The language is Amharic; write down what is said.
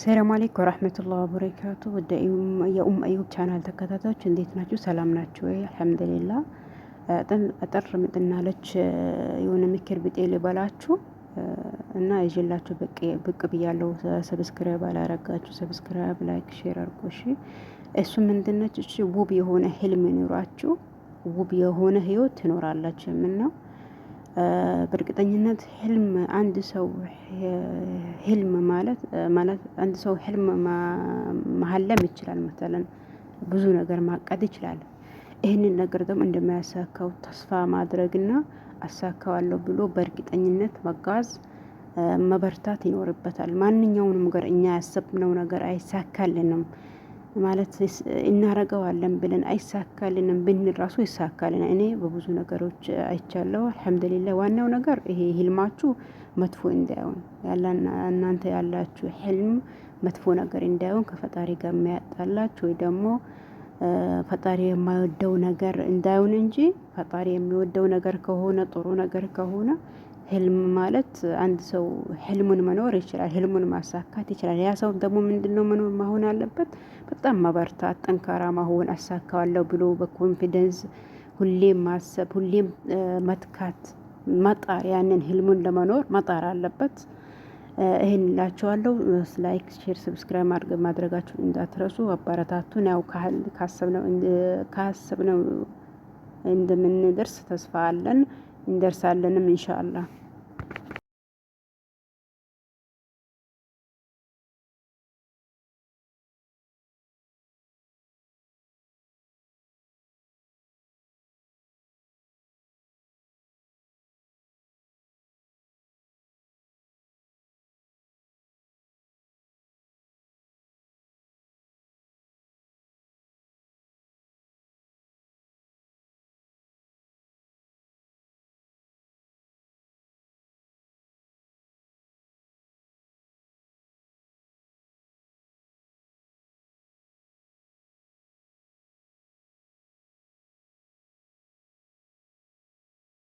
ሰላም አለይኩም ወራህመቱላሂ ወበረካቱ። ወደ የኡም አዩብ ቻናል ተከታታዮች እንዴት ናችሁ? ሰላም ናችሁ ወይ? አልሐምዱሊላህ። አጠር ምጥናለች የሆነ ምክር ብጤ ልበላችሁ እና ይዤላችሁ ብቅ ብያለሁ። ሰብስክራይብ አላረጋችሁ ሰብስክራይብ፣ ላይክ፣ ሼር አድርጉ። እሺ እሱ ምንድነች? እሺ ውብ የሆነ ህልም ይኑራችሁ፣ ውብ የሆነ ህይወት ትኖራላችሁ። ምን ነው በእርግጠኝነት ህልም አንድ ሰው ህልም ማለት አንድ ሰው ህልም ማህለም ይችላል። መሰለን ብዙ ነገር ማቀድ ይችላል። ይህንን ነገር ደግሞ እንደማያሳካው ተስፋ ማድረግና አሳካዋለሁ ብሎ በእርግጠኝነት መጓዝ መበርታት ይኖርበታል። ማንኛውንም ነገር እኛ ያሰብነው ነገር አይሳካልንም ማለት እናረገዋለን ብለን አይሳካልንም ብንል ራሱ ይሳካልና እኔ በብዙ ነገሮች አይቻለሁ። አልሐምዱሊላህ። ዋናው ነገር ይሄ ህልማችሁ መጥፎ እንዳይሆን እናንተ ያላችሁ ህልም መጥፎ ነገር እንዳይሆን ከፈጣሪ ጋር የሚያጣላችሁ ወይ ደግሞ ፈጣሪ የማይወደው ነገር እንዳይሆን እንጂ ፈጣሪ የሚወደው ነገር ከሆነ ጥሩ ነገር ከሆነ ህልም ማለት አንድ ሰው ህልሙን መኖር ይችላል። ህልሙን ማሳካት ይችላል። ያ ሰው ደግሞ ምንድነው መሆን አለበት? በጣም መበርታት፣ ጠንካራ መሆን፣ አሳካዋለሁ ብሎ በኮንፊደንስ ሁሌም ማሰብ፣ ሁሌም መትካት፣ መጣር፣ ያንን ህልሙን ለመኖር መጣር አለበት። ይሄን እላችኋለሁ። ላይክ፣ ሼር፣ ሰብስክራይብ ማድረጋችሁን እንዳትረሱ። አበረታቱን። ያው ካሰብነው እንደምንደርስ ተስፋ አለን። እንደርሳለንም ኢንሻአላህ።